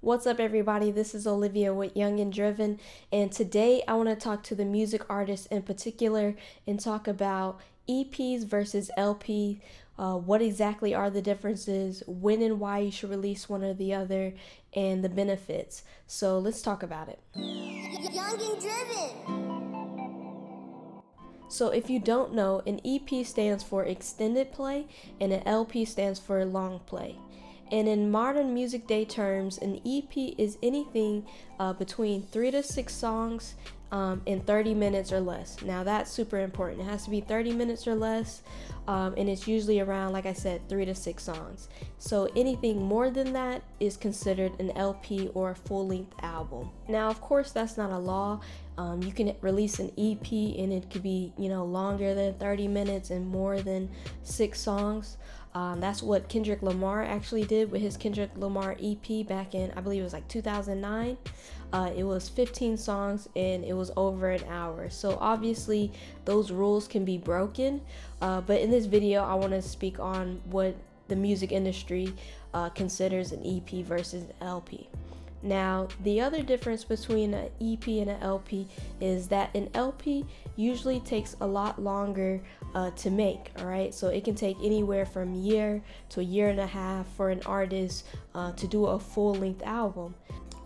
What's up, everybody? This is Olivia with Young and Driven, and today I want to talk to the music artists in particular and talk about EPs versus LP. What exactly are the differences, when and why you should release one or the other, and the benefits. So let's talk about it. Young and Driven. So if you don't know, an EP stands for extended play and an LP stands for long play. And in modern music day terms, an EP is anything between 3 to 6 songs in 30 minutes or less. Now that's super important. It has to be 30 minutes or less, and it's usually around, like I said, 3 to 6 songs. So anything more than that is considered an LP or a full-length album. Now, of course, that's not a law. You can release an EP and it could be, longer than 30 minutes and more than 6 songs. That's what Kendrick Lamar actually did with his Kendrick Lamar EP back in, I believe it was like 2009. It was 15 songs and it was over an hour. So obviously those rules can be broken. But in this video, I want to speak on what the music industry considers an EP versus an LP. Now, the other difference between an EP and an LP is that an LP usually takes a lot longer to make, all right? So it can take anywhere from a year to a year and a half for an artist to do a full-length album.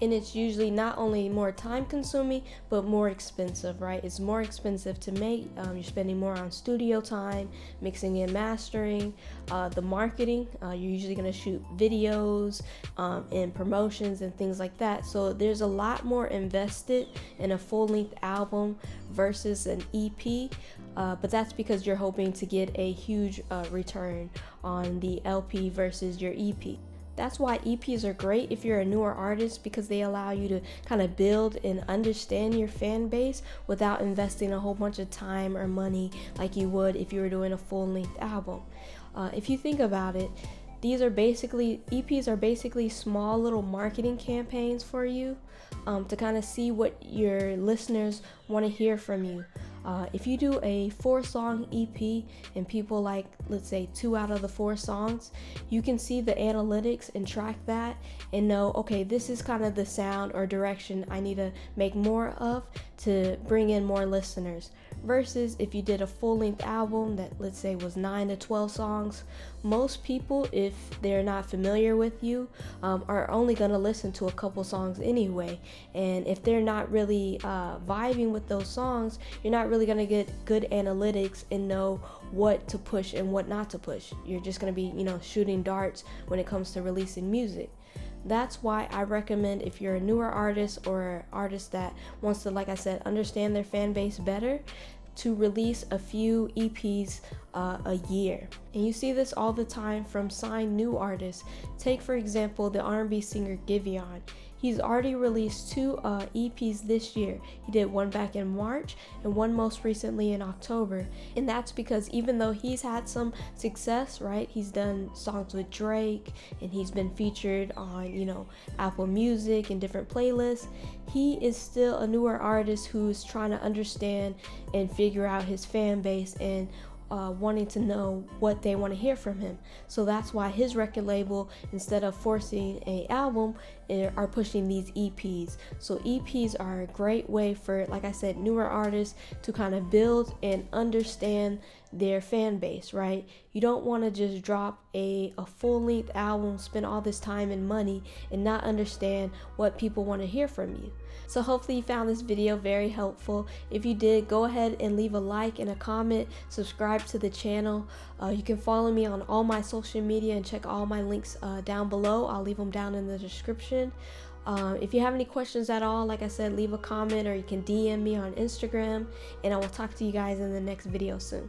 And it's usually not only more time consuming, but more expensive, right? It's more expensive to make. You're spending more on studio time, mixing and mastering, the marketing. You're usually going to shoot videos and promotions and things like that. So there's a lot more invested in a full-length album versus an EP. But that's because you're hoping to get a huge return on the LP versus your EP. That's why EPs are great if you're a newer artist, because they allow you to kind of build and understand your fan base without investing a whole bunch of time or money like you would if you were doing a full-length album. If you think about it, EPs are basically small little marketing campaigns for you to kind of see what your listeners want to hear from you. If you do a 4-song EP and people like, let's say, 2 out of the 4 songs, you can see the analytics and track that and know, okay, this is kind of the sound or direction I need to make more of to bring in more listeners. Versus if you did a full-length album that, let's say, was 9 to 12 songs, most people, if they're not familiar with you, are only going to listen to a couple songs anyway. And if they're not really vibing with those songs, you're not really going to get good analytics and know what to push and what not to push. You're just going to be, shooting darts when it comes to releasing music. That's why I recommend, if you're a newer artist or an artist that wants to, like I said, understand their fan base better, to release a few EPs a year. And you see this all the time from signed new artists. Take, for example, the R&B singer Giveon. He's already released 2 EPs this year. He did one back in March and one most recently in October. And that's because even though he's had some success, right? He's done songs with Drake and he's been featured on, Apple Music and different playlists. He is still a newer artist who's trying to understand and figure out his fan base and wanting to know what they want to hear from him. So that's why his record label, instead of forcing an album, are pushing these EPs. So EPs are a great way for, like I said, newer artists to kind of build and understand their fan base, right? You don't want to just drop a full-length album, spend all this time and money, and not understand what people want to hear from you. So hopefully you found this video very helpful. If you did, go ahead and leave a like and a comment, subscribe to the channel. You can follow me on all my social media and check all my links down below. I'll leave them down in the description. If you have any questions at all, like I said, leave a comment or you can DM me on Instagram, and I will talk to you guys in the next video soon.